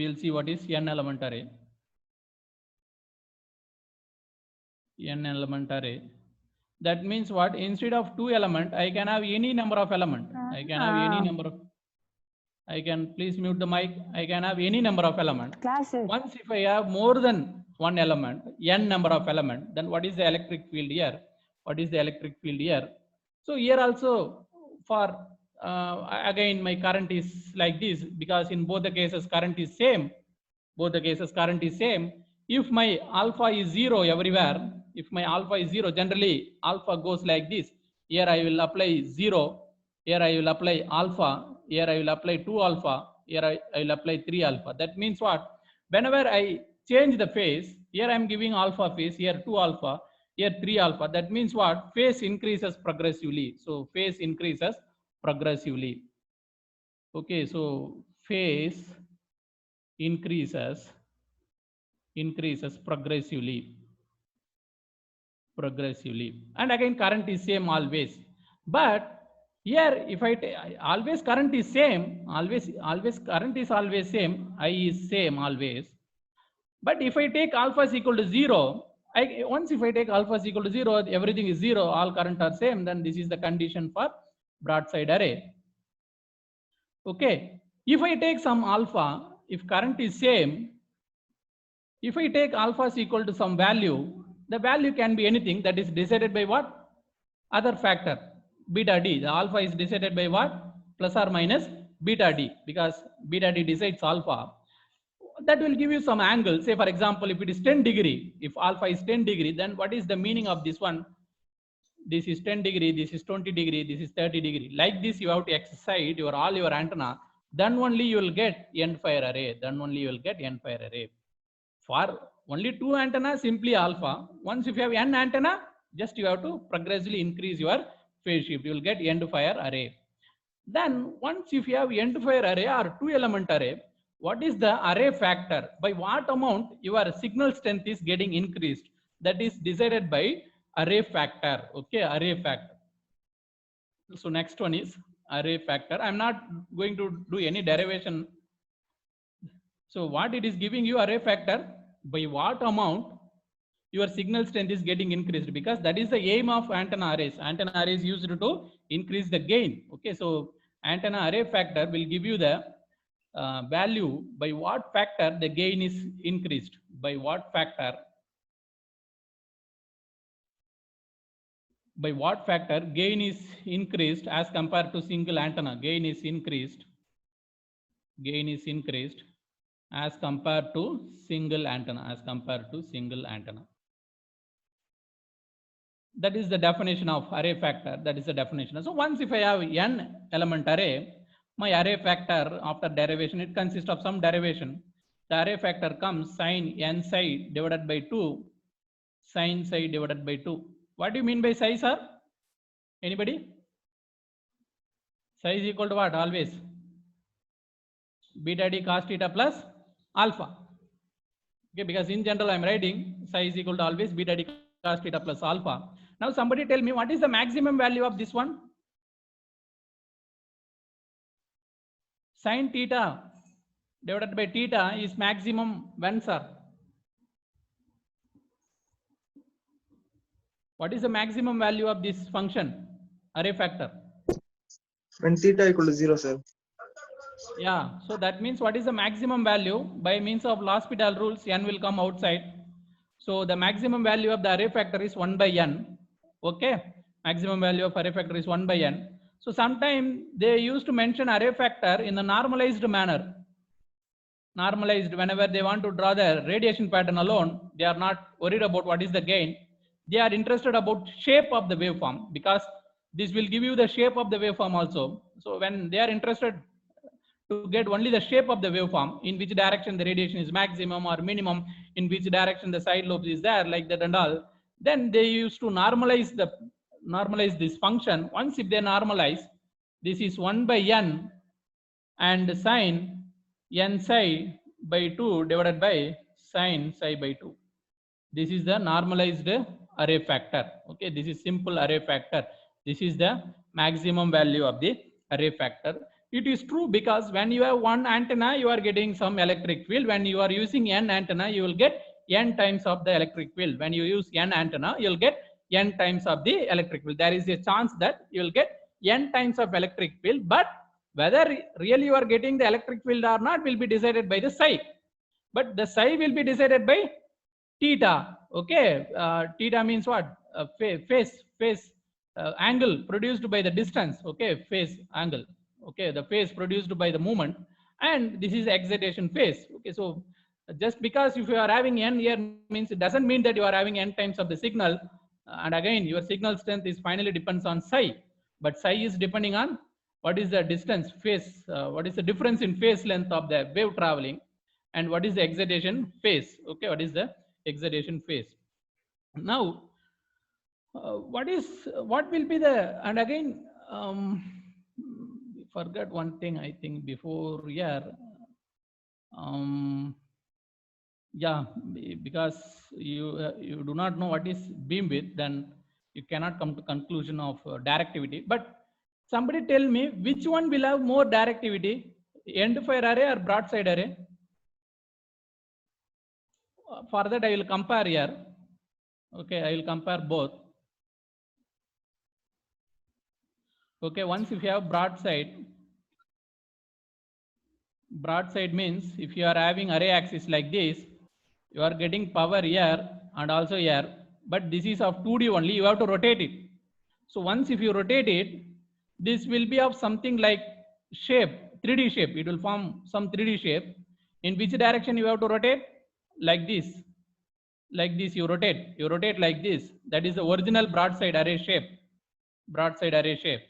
we'll see what is n element array. N element array. That means what? Instead of 2 element, I can have any number of element. I can have any number of. I can please mute the mic. I can have any number of element. Once if I have more than one element, n number of element, then what is the electric field here? What is the electric field here? So here also for again my current is like this, because in both the cases current is same. Both the cases current is same. If my alpha is 0 everywhere, if my alpha is 0, generally alpha goes like this. Here I will apply 0. Here I will apply alpha. Here I will apply 2 alpha. Here I will apply 3 alpha. That means what? Whenever I change the phase, here I am giving alpha phase, here 2 alpha, here 3 alpha. That means what? Phase increases progressively. So phase increases progressively. Okay, so phase increases progressively. And again current is same always. But here if I always current is same, always current is always same, I is same always. But if I take alpha is equal to 0, once if I take alpha is equal to 0, everything is 0, all current are same, then this is the condition for broadside array. Okay, if I take some alpha, if current is same, if I take alpha is equal to some value, the value can be anything, that is decided by what? Other factor, beta d. The alpha is decided by what? Plus or minus beta d, because beta d decides alpha. That will give you some angle. Say for example, if it is 10 degree, if alpha is 10 degree, then what is the meaning of this one? This is 10 degree, this is 20 degree, this is 30 degree. Like this, you have to excite all your antenna. Then only you will get endfire array. Then only you will get endfire array. For only 2 antennas, simply alpha. Once if you have n antenna, just you have to progressively increase your phase shift. You will get endfire array. Then once if you have endfire array or 2 element array, what is the array factor? By what amount your signal strength is getting increased? That is decided by array factor. Okay, array factor. So next one is array factor. I'm not going to do any derivation. So what it is giving you array factor? By what amount your signal strength is getting increased, because that is the aim of antenna arrays. Antenna arrays used to increase the gain. Okay, so antenna array factor will give you the value by what factor the gain is increased. By what factor? By what factor gain is increased as compared to single antenna? Gain is increased. Gain is increased as compared to single antenna. As compared to single antenna. That is the definition of array factor. That is the definition. So once if I have n element array, my array factor after derivation, it consists of some derivation. The array factor comes sin n psi divided by 2, sin psi divided by 2. What do you mean by psi, sir? Anybody? Psi is equal to what? Always beta d cos theta plus alpha. Okay, because in general I am writing psi is equal to always beta d cos theta plus alpha. Now somebody tell me what is the maximum value of this one? Sin theta divided by theta is maximum when, sir? What is the maximum value of this function, array factor? When theta equal to 0, sir. Yeah, so that means what is the maximum value? By means of L'Hospital rules, n will come outside. So the maximum value of the array factor is 1 by n. Okay, maximum value of array factor is 1 by n. So sometimes they used to mention array factor in a normalized manner. Normalized, whenever they want to draw the radiation pattern alone, they are not worried about what is the gain. They are interested about shape of the waveform, because this will give you the shape of the waveform also. So when they are interested to get only the shape of the waveform, in which direction the radiation is maximum or minimum, in which direction the side lobes is there, like that and all, then they used to normalize this function. Once if they normalize, this is 1 by n and sin n psi by 2 divided by sin psi by 2. This is the normalized array factor. Okay, this is simple array factor. This is the maximum value of the array factor. It is true because when you have one antenna, you are getting some electric field. When you are using n antenna, you will get n times of the electric field. When you use n antenna, you will get n times of the electric field. There is a chance that you will get n times of electric field, but whether really you are getting the electric field or not will be decided by the psi. But the psi will be decided by theta. Okay, theta means what? Phase angle produced by the distance. Okay, phase angle. Okay, the phase produced by the movement, and this is excitation phase. Okay, so just because if you are having n here means it doesn't mean that you are having n times of the signal. And again, your signal strength is finally depends on psi, but psi is depending on what is the distance phase, what is the difference in phase length of the wave traveling, and what is the excitation phase. Okay, what is the excitation phase? Now, what will be the, and again, forgot one thing, I think before here. Yeah, because you do not know what is beam width, then you cannot come to conclusion of directivity. But somebody tell me which one will have more directivity, end fire array or broadside array? For that I will compare here. Okay, I will compare both. Okay, once if you have broadside means if you are having array axis like this, you are getting power here and also here, but this is of 2D only, you have to rotate it. So once if you rotate it, this will be of something like shape, 3D shape. It will form some 3D shape. In which direction you have to rotate? Like this. Like this you rotate like this. That is the original broadside array shape. Broadside array shape.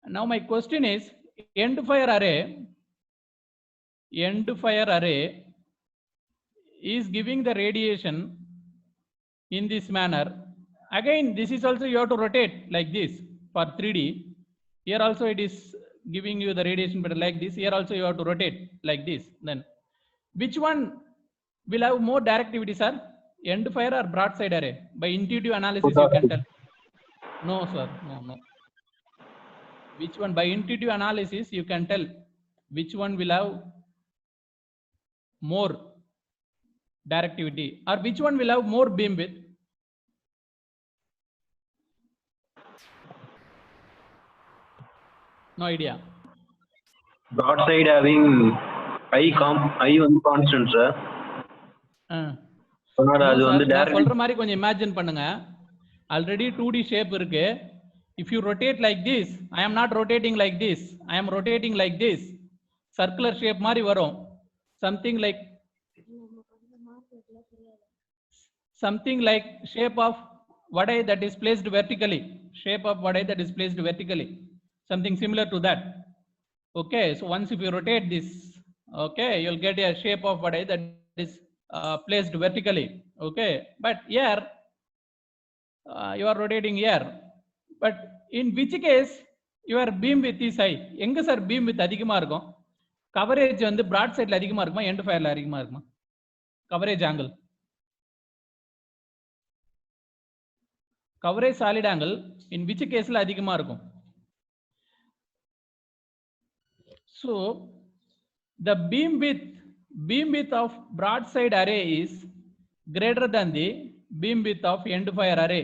Now my question is, end fire array is giving the radiation in this manner. Again, this is also you have to rotate like this for 3D. Here also it is giving you the radiation, but like this. Here also you have to rotate like this. Then, which one will have more directivity, sir? End fire or broadside array? By intuitive analysis, you can tell. No, sir. No. Which one? By intuitive analysis, you can tell which one will have more directivity or which one will have more beam width. No idea. Broadside having I வந்து constant sir. அது வந்து நான் சொல்ற மாதிரி கொஞ்சம் imagine பண்ணுங்க. Already 2D shape இருக்கு. If you rotate like this, I am not rotating like this. I am rotating like this. Circular shape மாதிரி வரும். Something like shape of vadai that is placed vertically. Shape of vadai that is placed vertically. Something similar to that. Okay, so once if you rotate this, okay, you'll get a shape of vadai that is placed vertically. Okay, but here you are rotating here. But in which case your beam width is high? எங்க sir beam width அதிகமா இருக்கும்? Coverage வந்து Brad சைட்ல அதிகமா இருக்குமா, end ஃபயர்ல அதிகமா இருக்குமா? Coverage angle, coverage solid angle in which கேஸ்ல அதிகமா இருக்கும்? So the beam width of broadside array is greater than the beam width of end fire array.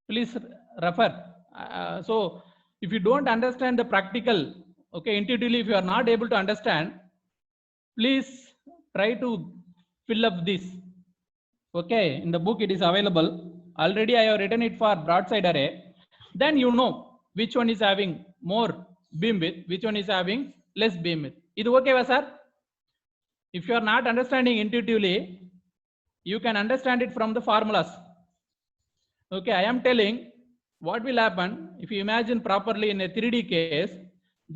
Please refer. So if you don't understand the practical, okay, intuitively if you are not able to understand, please try to fill up this. Okay, in the book it is available. Already I have written it for broadside array. Then you know which one is having more beam width, which one is having less beam width. Is okay, sir? If you are not understanding intuitively, you can understand it from the formulas. Okay, I am telling what will happen if you imagine properly in a 3D case,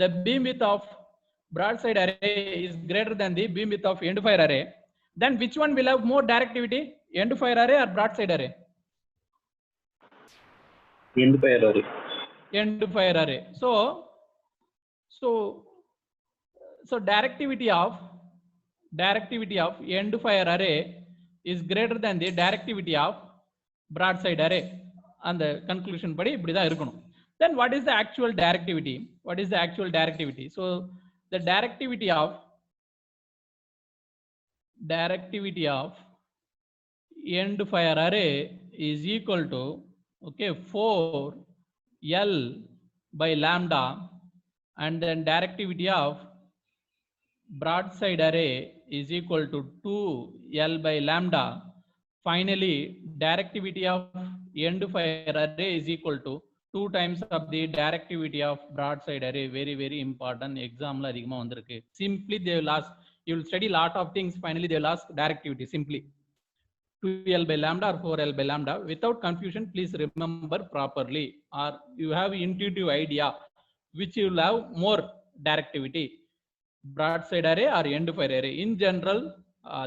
the beam width of broadside array is greater than the beam width of end fire array. Then which one will have more directivity, end fire array or broadside array? End fire array. End fire array. So directivity of end fire array is greater than the directivity of broadside array. And the conclusion படி இப்படி தான் இருக்கணும். Then what is the actual directivity? What is the actual directivity? So the directivity of end fire array is equal to, okay, 4 L by lambda, and then directivity of broadside array is equal to 2 L by lambda. Finally, directivity of end fire array is equal to 2 times of the directivity of broadside array. Very, very important. Exam la adhigama vandirukku. Simply they will ask, you will study lot of things. Finally, they will ask directivity simply. 2L by lambda or 4L by lambda. Without confusion, please remember properly, or you have intuitive idea which you will have more directivity, broadside array or end fire array. In general,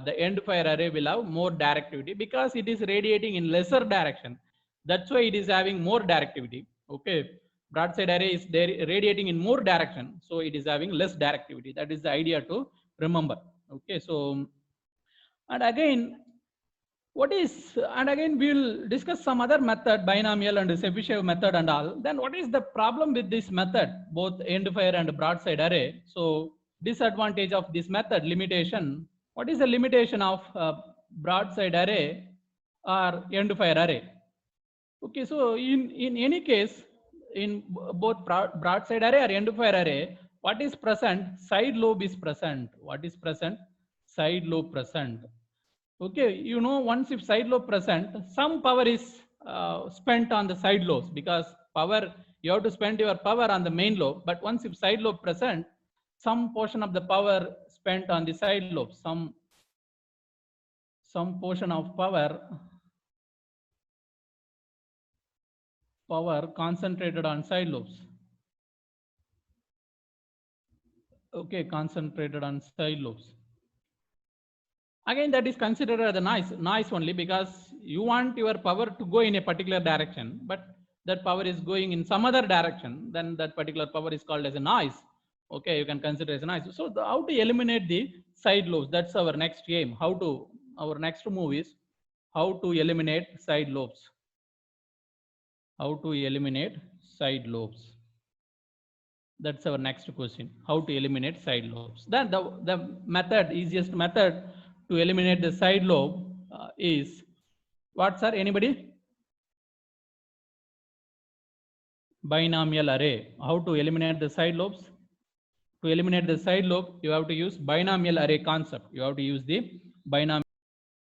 the end fire array will have more directivity because it is radiating in lesser direction. That's why it is having more directivity. Okay, broadside array is radiating in more direction, so it is having less directivity. That is the idea to remember. Okay, so and again, and again we will discuss some other method, binomial and Chebyshev method and all. Then what is the problem with this method, both end fire and broadside array? So disadvantage of this method, limitation. What is the limitation of broadside array or end fire array? Okay, so in any case, in both broadside array or end fire array, what is present? Side lobe is present. What is present? Side lobe present. Okay, you know, once if side lobe present, some power is spent on the side lobes, because power, you have to spend your power on the main lobe. But once if side lobe present, some portion of the power spent on the side lobe, some portion of power concentrated on side lobes. Okay, concentrated on side lobes. Again, that is considered as a noise only, because you want your power to go in a particular direction, but that power is going in some other direction, then that particular power is called as a noise. Okay, you can consider as a noise. So how to eliminate the side lobes? That's our next aim. Our next move is how to eliminate side lobes. How to eliminate side lobes? That's our next question. How to eliminate side lobes? Then the method, easiest method to eliminate the side lobe is what, sir? Anybody? Binomial array. How to eliminate the side lobes? To eliminate the side lobe, you have to use binomial array concept. You have to use the binomial